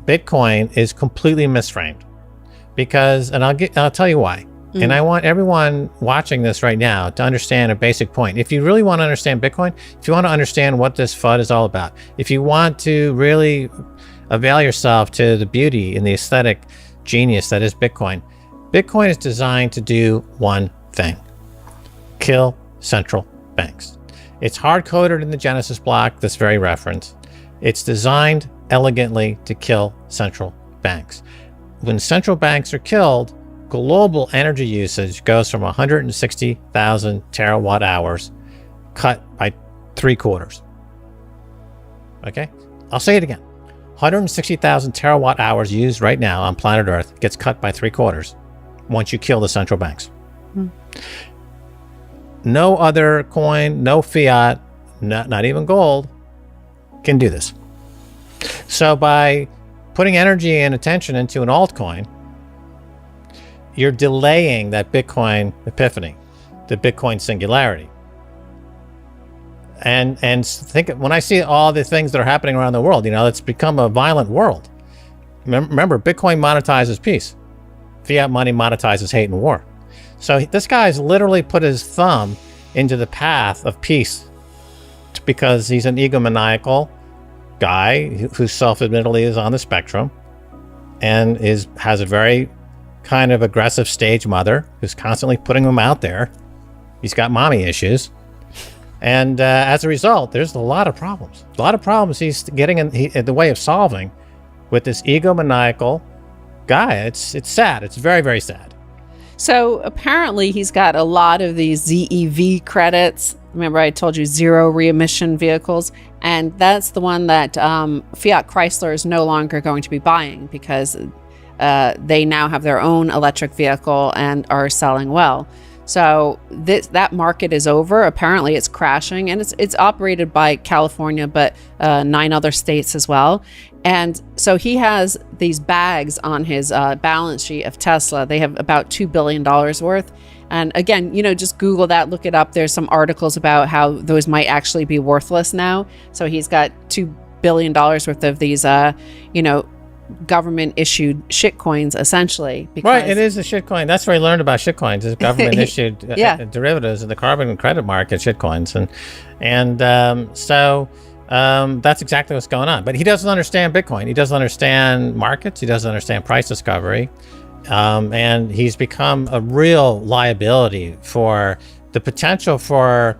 Bitcoin is completely misframed because, and I'll tell you why. And I want everyone watching this right now to understand a basic point. If you really want to understand Bitcoin, if you want to understand what this FUD is all about, if you want to really avail yourself to the beauty and the aesthetic genius that is Bitcoin, Bitcoin is designed to do one thing: kill central banks. It's hard-coded in the Genesis block, this very reference. It's designed elegantly to kill central banks. When central banks are killed, global energy usage goes from 160,000 terawatt hours, cut by 3/4. Okay? I'll say it again. 160,000 terawatt hours used right now on planet Earth gets cut by 3/4 once you kill the central banks. No other coin, no fiat, not even gold, can do this. So by putting energy and attention into an altcoin, you're delaying that Bitcoin epiphany, the Bitcoin singularity. And think, when I see all the things that are happening around the world, it's become a violent world. Remember, Bitcoin monetizes peace. Fiat money monetizes hate and war. So this guy's literally put his thumb into the path of peace because he's an egomaniacal guy who self-admittedly is on the spectrum and has a very kind of aggressive stage mother who's constantly putting him out there. He's got mommy issues. And as a result, there's a lot of problems. A lot of problems he's getting in the way of solving with this egomaniacal guy. It's sad. It's very, very sad. So apparently he's got a lot of these ZEV credits. Remember I told you zero re-emission vehicles? And that's the one that Fiat Chrysler is no longer going to be buying because they now have their own electric vehicle and are selling well. So that market is over. Apparently it's crashing, and it's operated by California, but 9 other states as well. And so he has these bags on his balance sheet of Tesla. They have about $2 billion worth. And again, just Google that, look it up. There's some articles about how those might actually be worthless now. So he's got $2 billion worth of these, government issued shit coins, essentially. Right, it is a shit coin. That's where I learned about shit coins, is government issued derivatives in the carbon credit market, shit coins. So that's exactly what's going on. But he doesn't understand Bitcoin. He doesn't understand markets. He doesn't understand price discovery. And he's become a real liability for the potential for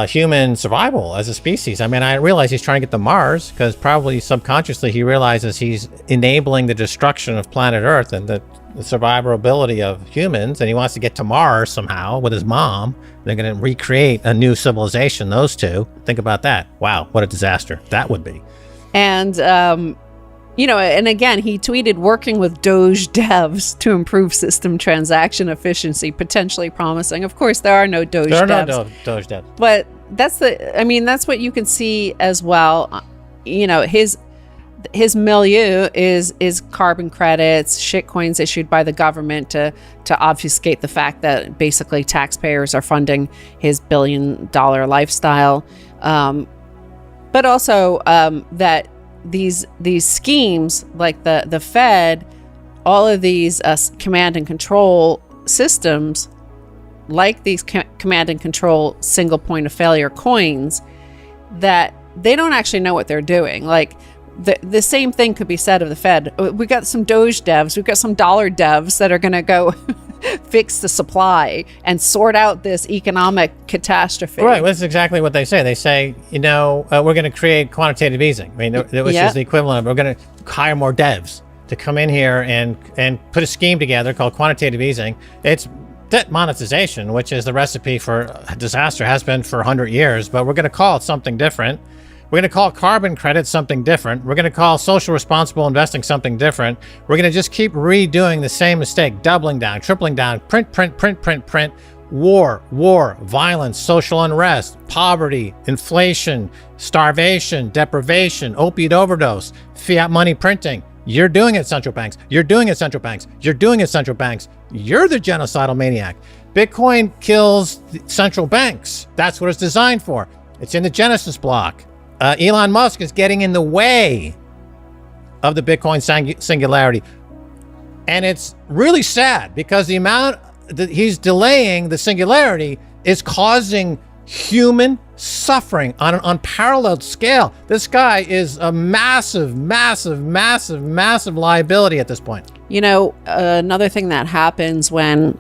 human survival as a species. I mean, I realize he's trying to get to Mars because probably subconsciously he realizes he's enabling the destruction of planet Earth and the survivability of humans, and he wants to get to Mars somehow with his mom. They're going to recreate a new civilization, those two. Think about that. Wow, what a disaster that would be. And and again, he tweeted working with Doge devs to improve system transaction efficiency, potentially promising. Of course, there are no Doge devs. There are no Doge devs. But that's what you can see as well. His milieu is carbon credits, shit coins issued by the government to obfuscate the fact that basically taxpayers are funding his billion-dollar lifestyle. But also that these schemes like the Fed, all of these command and control systems, like these command and control single point of failure coins, that they don't actually know what they're doing. Like the same thing could be said of the Fed. We got some Doge devs, we've got some dollar devs that are going to go fix the supply and sort out this economic catastrophe. Right, well, that's exactly what they say. They say, we're going to create quantitative easing. I mean, which is the equivalent of, we're going to hire more devs to come in here and put a scheme together called quantitative easing. It's debt monetization, which is the recipe for disaster, has been for 100 years, but we're going to call it something different. We're going to call carbon credits something different. We're going to call social responsible investing something different. We're going to just keep redoing the same mistake, doubling down, tripling down, print, war, violence, social unrest, poverty, inflation, starvation, deprivation, opiate overdose, fiat money printing. You're doing it, central banks. You're doing it, central banks. You're doing it, central banks. You're the genocidal maniac. Bitcoin kills central banks. That's what it's designed for. It's in the Genesis block. Elon Musk is getting in the way of the Bitcoin singularity. And it's really sad because the amount that he's delaying the singularity is causing human suffering on an unparalleled scale. This guy is a massive, massive, massive, massive liability at this point. You know, another thing that happens when,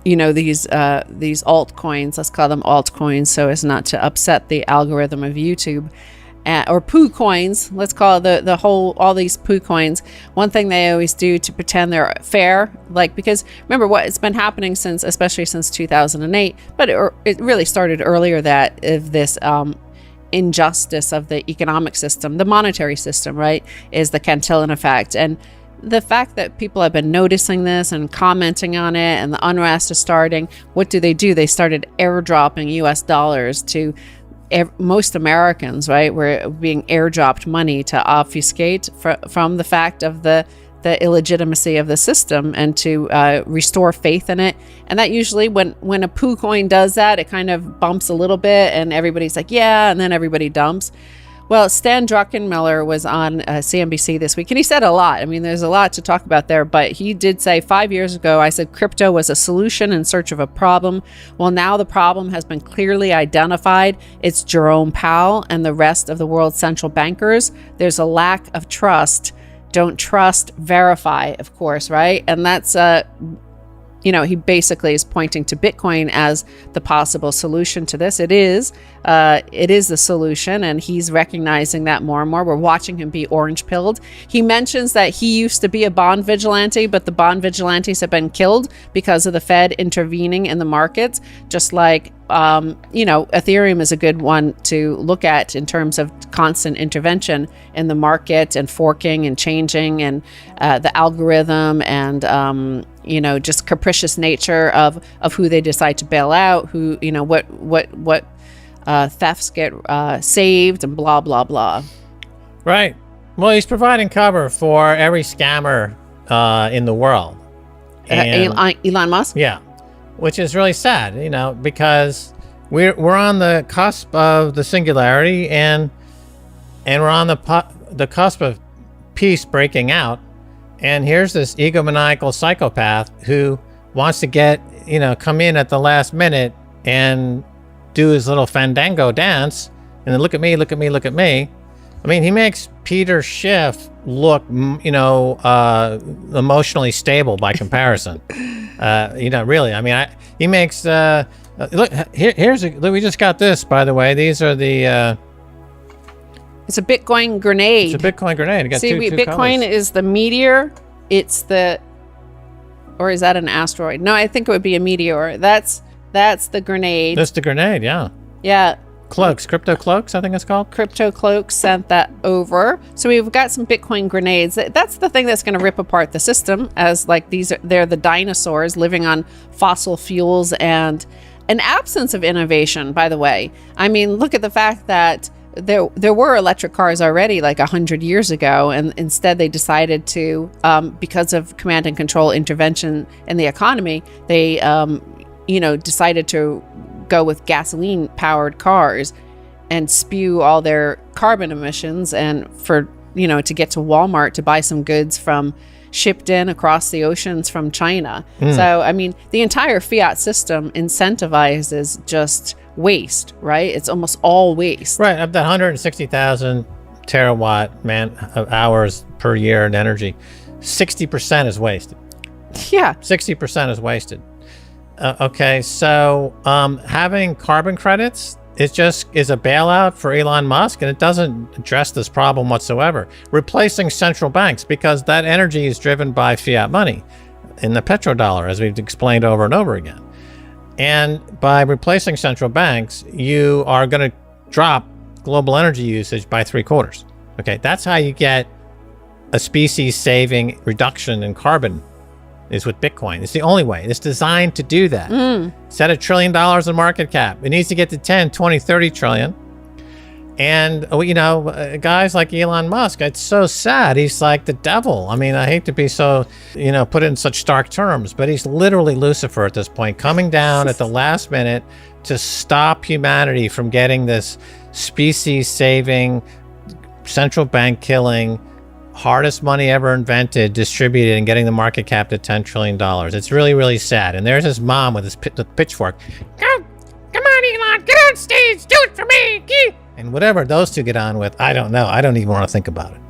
you know, these altcoins, let's call them altcoins so as not to upset the algorithm of YouTube, or poo coins, let's call it all these poo coins. One thing they always do to pretend they're fair, like, because remember what it's been happening especially since 2008, but it really started earlier, that of this injustice of the economic system, the monetary system, right, is the Cantillon effect. And the fact that people have been noticing this and commenting on it, and the unrest is starting, what do? They started airdropping US dollars to most Americans, right? We're being airdropped money to obfuscate from the fact of the illegitimacy of the system, and to restore faith in it. And that usually, when a poo coin does that, it kind of bumps a little bit, and everybody's like, yeah, and then everybody dumps. Well, Stan Druckenmiller was on CNBC this week, and he said a lot. I mean, there's a lot to talk about there, but he did say 5 years ago, I said crypto was a solution in search of a problem. Well, now the problem has been clearly identified. It's Jerome Powell and the rest of the world's central bankers. There's a lack of trust. Don't trust, verify, of course, right? And that's you know, he basically is pointing to Bitcoin as the possible solution to this. It is the solution, and he's recognizing that more and more. We're watching him be orange pilled. He mentions that he used to be a bond vigilante, but the bond vigilantes have been killed because of the Fed intervening in the markets. Just like, you know, Ethereum is a good one to look at in terms of constant intervention in the market, and forking and changing, and the algorithm, and you know, just capricious nature of who they decide to bail out, who, you know, what thefts get saved, and blah, blah, blah. Right. Well, he's providing cover for every scammer in the world. Elon Musk? Yeah. Which is really sad, you know, because we're on the cusp of the singularity, and we're on the cusp of peace breaking out. And here's this egomaniacal psychopath who wants to come in at the last minute and do his little fandango dance, and then look at me, look at me, look at me. I mean, he makes Peter Schiff look, you know, emotionally stable by comparison. You know, really. I mean, he makes. Look, look, we just got this, by the way. These are the. It's a Bitcoin grenade. It's a Bitcoin grenade. It got two Bitcoin colors. is the meteor. Or is that an asteroid? No, I think it would be a meteor. That's the grenade. That's the grenade, yeah. Yeah. Cloaks, crypto cloaks, I think it's called. Crypto Cloaks sent that over. So we've got some Bitcoin grenades. That's the thing that's going to rip apart the system, as like they're the dinosaurs living on fossil fuels and an absence of innovation, by the way. I mean, look at the fact that there were electric cars already like 100 years ago, and instead they decided to, because of command and control intervention in the economy, they decided to go with gasoline powered cars and spew all their carbon emissions, and for to get to Walmart to buy some goods shipped in across the oceans from China. So I mean, the entire fiat system incentivizes just waste, right? It's almost all waste. Right. Of that 160,000 terawatt hours per year in energy, 60% is wasted. Yeah. 60% is wasted. Okay. So having carbon credits is a bailout for Elon Musk, and it doesn't address this problem whatsoever. Replacing central banks, because that energy is driven by fiat money in the petrodollar, as we've explained over and over again. And by replacing central banks, you are going to drop global energy usage by 3/4. Okay, that's how you get a species-saving reduction in carbon, is with Bitcoin. It's the only way. It's designed to do that. It's at $1 trillion in market cap. It needs to get to 10, 20, 30 trillion. And, guys like Elon Musk, it's so sad. He's like the devil. I mean, I hate to be so, put in such stark terms, but he's literally Lucifer at this point, coming down at the last minute to stop humanity from getting this species-saving, central bank killing, hardest money ever invented, distributed, and getting the market cap to $10 trillion. It's really, really sad. And there's his mom with his pitchfork. Come on, Elon, get on stage, do it for me. And whatever those two get on with, I don't know. I don't even want to think about it.